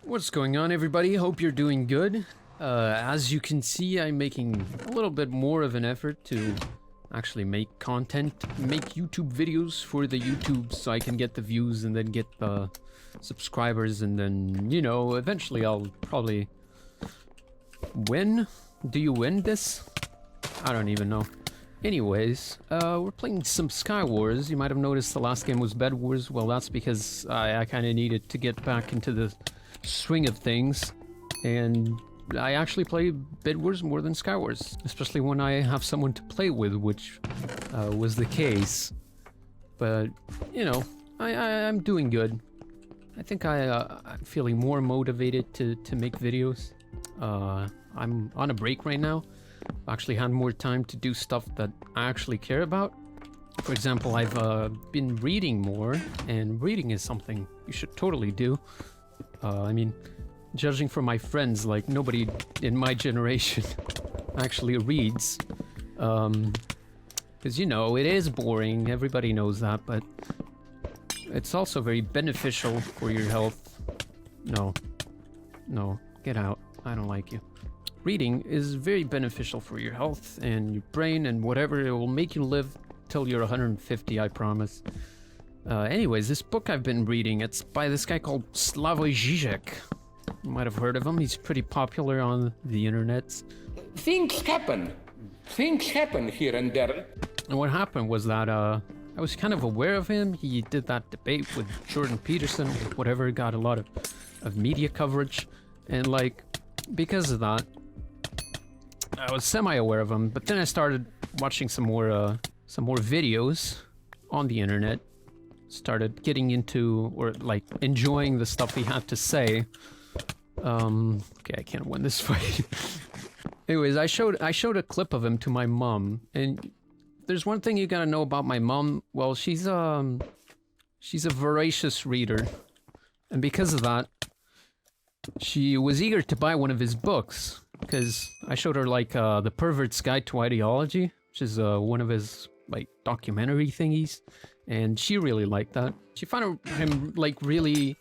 What's going on, everybody? Hope you're doing good. As you can see, I'm making a little bit more of an effort to actually make content, make YouTube videos for the YouTube so I can get the views and then get the subscribers, and then, you know, eventually I'll probably win. Do you win this? I don't even know. Anyways, we're playing some Skywars. You might have noticed the last game was Bed Wars. Well, that's because I kind of needed to get back into the swing of things, and I actually play Bed Wars more than Skywars, especially when I have someone to play with, which was the case. But, you know, I'm doing good. I think I'm feeling more motivated to make videos. I'm on a break right now. I've actually had more time to do stuff that I actually care about. For example, I've been reading more, and reading is something you should totally do. I mean, judging from my friends, like, nobody in my generation actually reads. Because, you know, it is boring, everybody knows that, but it's also very beneficial for your health. No, get out, I don't like you. Reading is very beneficial for your health and your brain and whatever. It will make you live till you're 150, I promise. Anyways, this book I've been reading, it's by this guy called Slavoj Žižek. You might have heard of him. He's pretty popular on the internet. Things happen. Things happen here and there. And what happened was that I was kind of aware of him. He did that debate with Jordan Peterson, whatever, got a lot of media coverage. And like, because of that, I was semi-aware of him. But then I started watching some more videos on the internet. Started getting into, or like, enjoying the stuff he had to say. Okay, I can't win this fight. Anyways, I showed a clip of him to my mom, and there's one thing you gotta know about my mom. Well, she's a voracious reader, and because of that, she was eager to buy one of his books, because I showed her, like, The Pervert's Guide to Ideology, which is one of his, like, documentary thingies, and she really liked that. She found him, like, really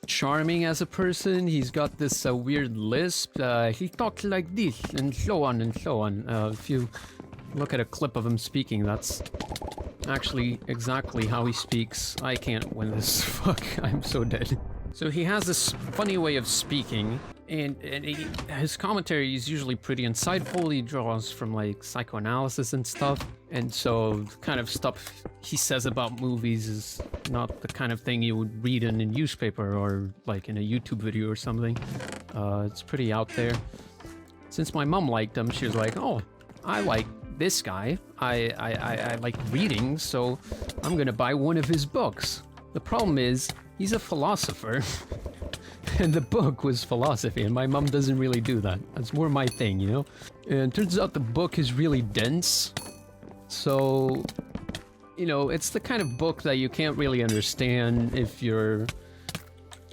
charming as a person. He's got this weird lisp. He talks like this, and so on and so on. If you look at a clip of him speaking, that's actually exactly how he speaks. I can't win this. Fuck, I'm so dead. So he has this funny way of speaking, and his commentary is usually pretty insightful. He draws from, like, psychoanalysis and stuff, and so the kind of stuff he says about movies is not the kind of thing you would read in a newspaper or, like, in a YouTube video or something. It's pretty out there. Since my mom liked him, she was like, oh, I like this guy. I like reading, so I'm gonna buy one of his books. The problem is, he's a philosopher, and the book was philosophy, and my mom doesn't really do that. That's more my thing, you know? And it turns out the book is really dense, so, you know, it's the kind of book that you can't really understand if you're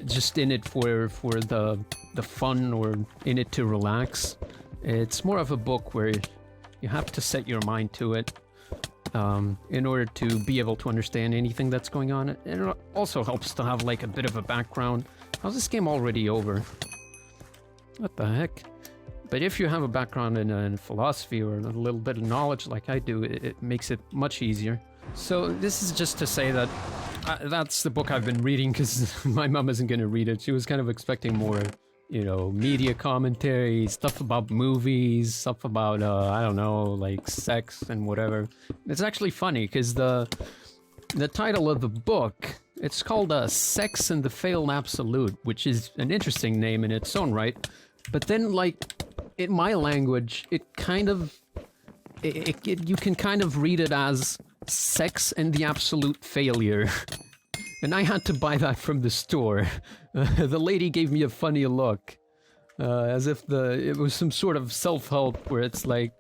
just in it for the fun, or in it to relax. It's more of a book where you have to set your mind to it. In order to be able to understand anything that's going on. And it also helps to have, like, a bit of a background. How's this game already over? What the heck? But if you have a background in philosophy or a little bit of knowledge like I do, it makes it much easier. So this is just to say that that's the book I've been reading, because my mom isn't going to read it. She was kind of expecting more, you know, media commentary, stuff about movies, stuff about, I don't know, like, sex and whatever. It's actually funny, because the title of the book, it's called Sex and the Failed Absolute, which is an interesting name in its own right. But then, like, in my language, it kind of, you can kind of read it as Sex and the Absolute Failure. And I had to buy that from the store. The lady gave me a funny look. As if it was some sort of self-help where it's like,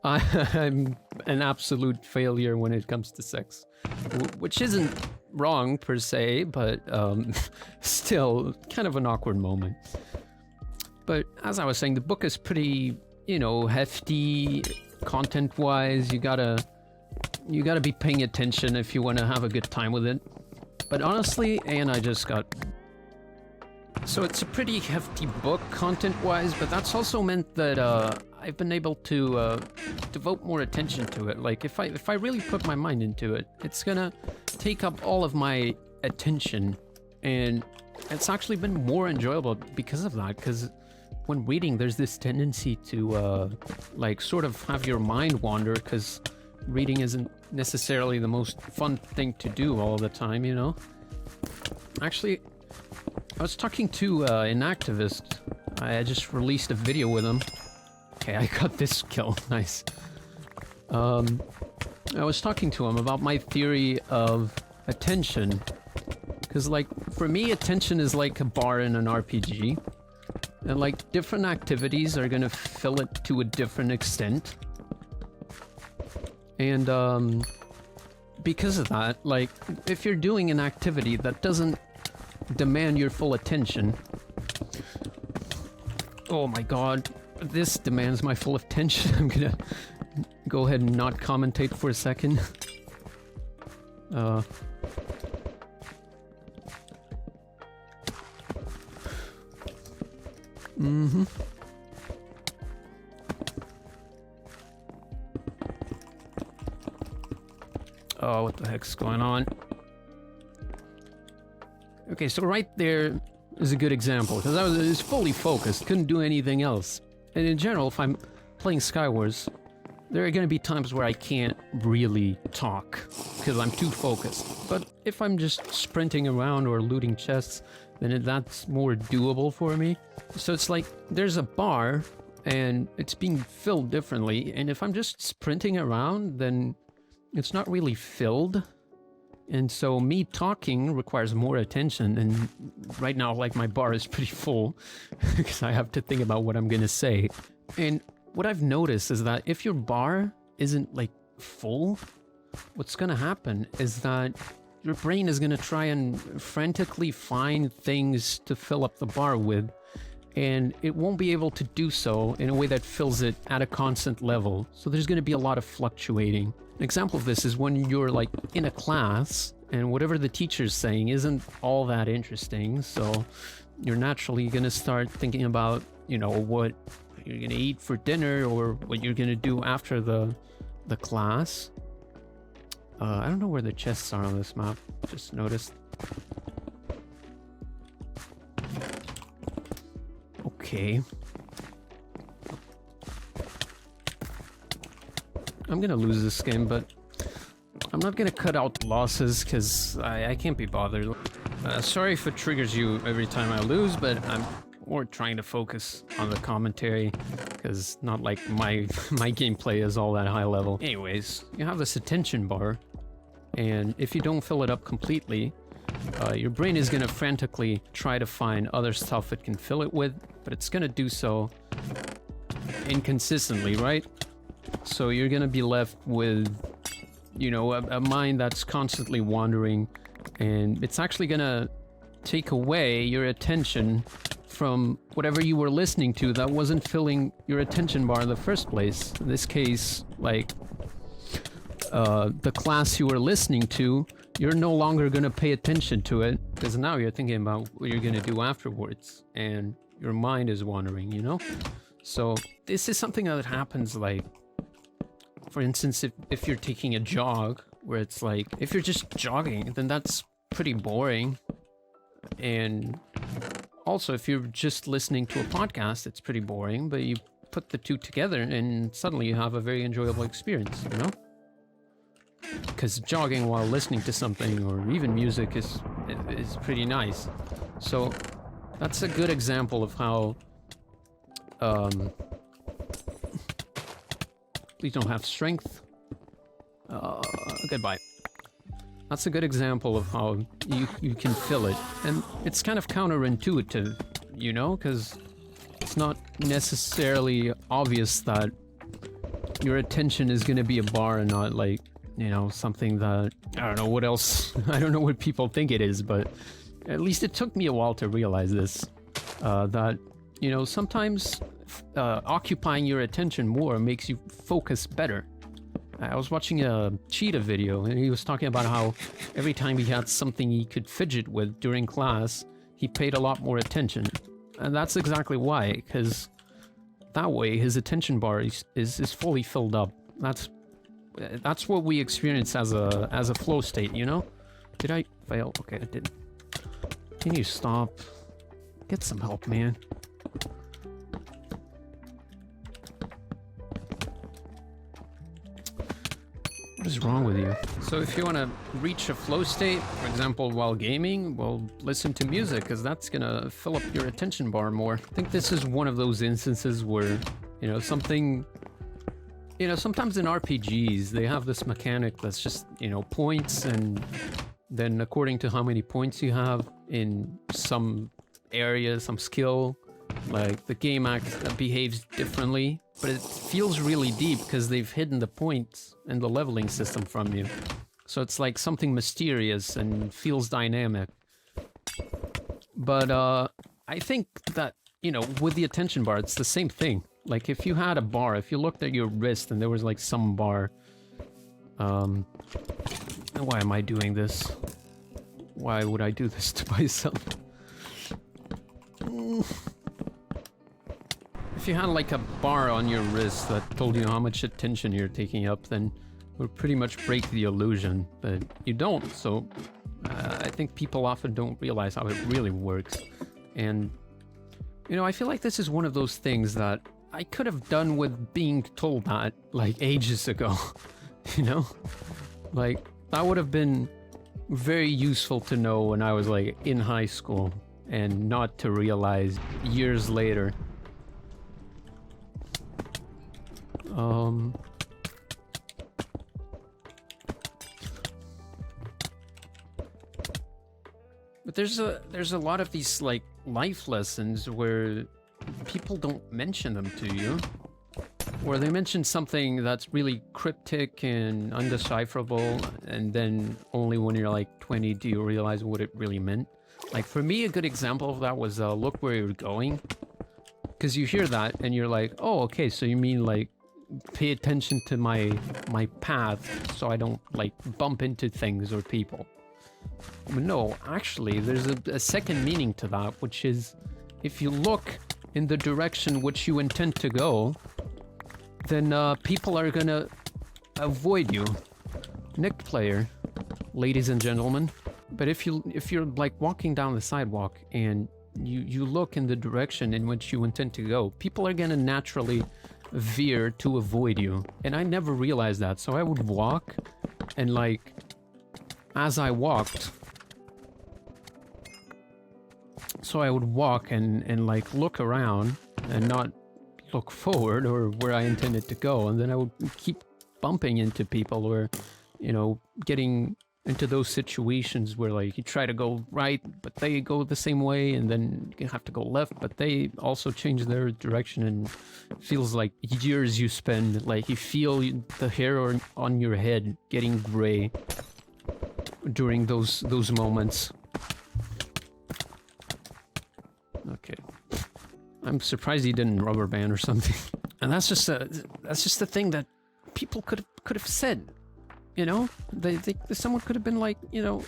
I'm an absolute failure when it comes to sex. Which isn't wrong per se, but still kind of an awkward moment. But as I was saying, the book is pretty, you know, hefty content-wise. You gotta be paying attention if you want to have a good time with it. But honestly, and I just got So it's a pretty hefty book content-wise, but that's also meant that I've been able to devote more attention to it. Like if I really put my mind into it, it's gonna take up all of my attention, and it's actually been more enjoyable because of that. Because when reading, there's this tendency to like sort of have your mind wander, because reading isn't necessarily the most fun thing to do all the time, you know? Actually, I was talking to an activist. I just released a video with him. Okay, I got this kill. Nice. I was talking to him about my theory of attention. Because, like, for me, attention is like a bar in an RPG. And, like, different activities are gonna fill it to a different extent. And, because of that, like, if you're doing an activity that doesn't demand your full attention... Oh my god, this demands my full attention. I'm gonna go ahead and not commentate for a second. Oh, what the heck's going on? Okay, so right there is a good example, because I was fully focused, couldn't do anything else. And in general, if I'm playing Skywars, there are going to be times where I can't really talk, because I'm too focused. But if I'm just sprinting around or looting chests, then that's more doable for me. So it's like, there's a bar, and it's being filled differently, and if I'm just sprinting around, then it's not really filled. And so me talking requires more attention, and right now, like, my bar is pretty full because I have to think about what I'm gonna say. And what I've noticed is that if your bar isn't, like, full, what's gonna happen is that your brain is gonna try and frantically find things to fill up the bar with, and it won't be able to do so in a way that fills it at a constant level. So there's gonna be a lot of fluctuating. An example of this is when you're, like, in a class and whatever the teacher's saying isn't all that interesting, so you're naturally gonna start thinking about, you know, what you're gonna eat for dinner or what you're gonna do after the class. I don't know where the chests are on this map, just noticed. Okay. I'm gonna lose this game, but I'm not gonna cut out losses because I can't be bothered. Sorry if it triggers you every time I lose, but I'm more trying to focus on the commentary because not like my gameplay is all that high level. Anyways, you have this attention bar, and if you don't fill it up completely, your brain is gonna frantically try to find other stuff it can fill it with, but it's gonna do so inconsistently, right? So you're gonna be left with, you know, a mind that's constantly wandering, and it's actually gonna take away your attention from whatever you were listening to that wasn't filling your attention bar in the first place. In this case, like, the class you were listening to, you're no longer gonna pay attention to it, because now you're thinking about what you're gonna do afterwards, and your mind is wandering, you know? So this is something that happens, like, for instance, if you're taking a jog, where it's like, if you're just jogging, then that's pretty boring. And also, if you're just listening to a podcast, it's pretty boring, but you put the two together and suddenly you have a very enjoyable experience, you know? Because jogging while listening to something or even music is pretty nice. So that's a good example of how please don't have strength. Goodbye. That's a good example of how you can fill it. And it's kind of counterintuitive, you know, because it's not necessarily obvious that your attention is going to be a bar and not, like, you know, something that, I don't know what else, I don't know what people think it is, but at least it took me a while to realize this, that, you know, sometimes occupying your attention more makes you focus better. I was watching a Cheetah video, and he was talking about how every time he had something he could fidget with during class, he paid a lot more attention. And that's exactly why, because that way his attention bar is fully filled up. That's what we experience as a flow state, you know? Did I fail? Okay, I didn't. Can you stop? Get some help, man. What is wrong with you? So if you want to reach a flow state, for example, while gaming, well, listen to music, because that's gonna fill up your attention bar more. I think this is one of those instances where, you know, something... You know, sometimes in RPGs, they have this mechanic that's just, you know, points, and then according to how many points you have in some area, some skill, like the game behaves differently. But it feels really deep because they've hidden the points and the leveling system from you. So it's like something mysterious and feels dynamic. But I think that, you know, with the attention bar, it's the same thing. Like if you had a bar, if you looked at your wrist and there was like some bar... why am I doing this? Why would I do this to myself? If you had like a bar on your wrist that told you how much attention you're taking up, then it would pretty much break the illusion. But you don't, so I think people often don't realize how it really works. And, you know, I feel like this is one of those things that I could have done with being told that, like, ages ago. You know? Like, that would have been very useful to know when I was, like, in high school, and not to realize years later. But there's a lot of these, like, life lessons where people don't mention them to you, or they mention something that's really cryptic and undecipherable, and then only when you're like 20 do you realize what it really meant. Like for me, a good example of that was look where you're going, because you hear that and you're like, oh, okay, so you mean like pay attention to my path so I don't like bump into things or people. But no, actually there's a second meaning to that, which is if you look in the direction which you intend to go, then people are gonna avoid you. Nick player, ladies and gentlemen. But if you're like walking down the sidewalk and you look in the direction in which you intend to go, people are gonna naturally veer to avoid you. And I never realized that, so I would walk, and like as I walked, so I would walk and like look around and not look forward or where I intended to go, and then I would keep bumping into people, or, you know, getting into those situations where like you try to go right but they go the same way, and then you have to go left but they also change their direction, and it feels like years you spend, like you feel the hair on your head getting gray during those moments. Okay, I'm surprised he didn't rubber band or something. And that's just a thing that people could have said, you know. Someone could have been like, you know,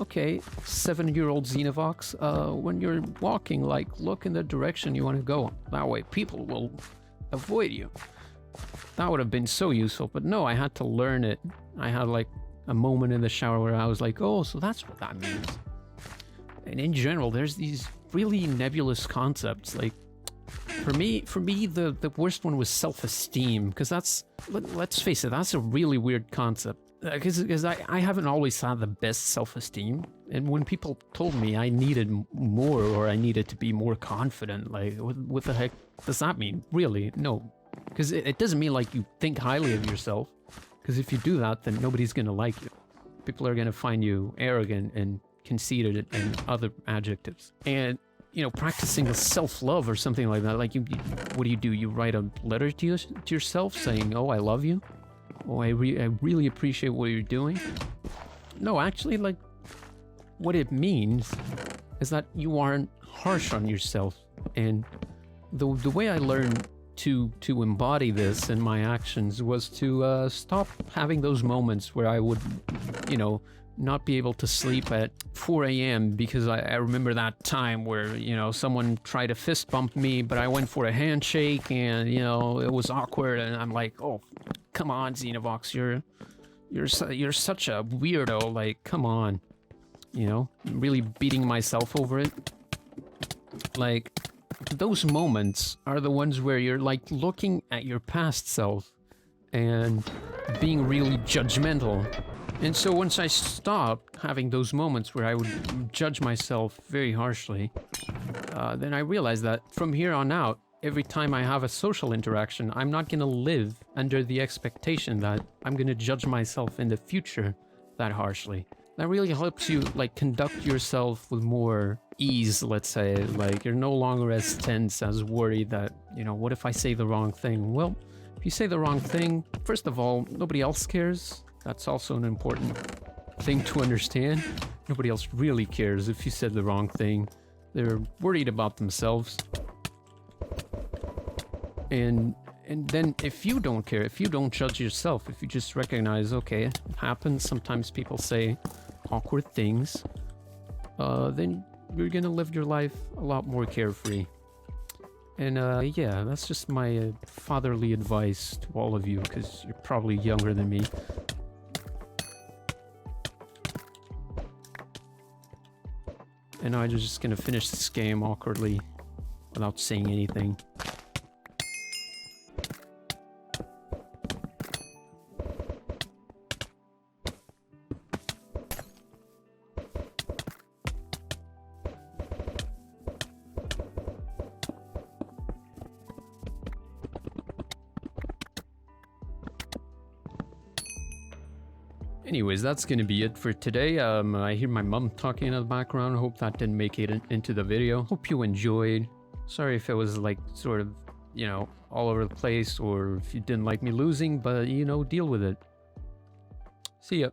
okay, 7-year-old Xenovox, when you're walking, like look in the direction you want to go. That way people will avoid you. That would have been so useful, but no, I had to learn it. I had like a moment in the shower where I was like, oh, so that's what that means. And in general, there's these really nebulous concepts. Like for me, the worst one was self-esteem, because that's, let's face it, that's a really weird concept. Because I haven't always had the best self-esteem, and when people told me I needed more, or I needed to be more confident, like what the heck does that mean? Really? No, because it doesn't mean like you think highly of yourself. Because if you do that, then nobody's gonna like you. People are gonna find you arrogant and conceited and other adjectives. And, you know, practicing self-love or something like that, like what do? You write a letter to yourself saying, oh, I love you? Oh, I really appreciate what you're doing? No, actually, like, what it means is that you aren't harsh on yourself. And the way I learned to embody this in my actions was to stop having those moments where I would, you know, not be able to sleep at 4 a.m. because I remember that time where, you know, someone tried to fist bump me, but I went for a handshake and, you know, it was awkward and I'm like, oh, come on, Xenovox, you're such a weirdo, like, come on. You know, really beating myself over it. Like, those moments are the ones where you're like looking at your past self and being really judgmental. And so once I stopped having those moments where I would judge myself very harshly, then I realized that from here on out, every time I have a social interaction, I'm not going to live under the expectation that I'm going to judge myself in the future that harshly. That really helps you, like, conduct yourself with more ease, let's say. Like, you're no longer as tense, as worried that, you know, what if I say the wrong thing? Well, if you say the wrong thing, first of all, nobody else cares. That's also an important thing to understand. Nobody else really cares if you said the wrong thing. They're worried about themselves. And then if you don't care, if you don't judge yourself, if you just recognize, okay, it happens, sometimes people say awkward things, then you're gonna live your life a lot more carefree. And yeah, that's just my fatherly advice to all of you, because you're probably younger than me. And I'm just gonna finish this game awkwardly without saying anything. Anyways, that's gonna be it for today. I hear my mom talking in the background. Hope that didn't make it into the video. Hope you enjoyed. Sorry if it was like sort of, you know, all over the place, or if you didn't like me losing, but you know, deal with it. See ya.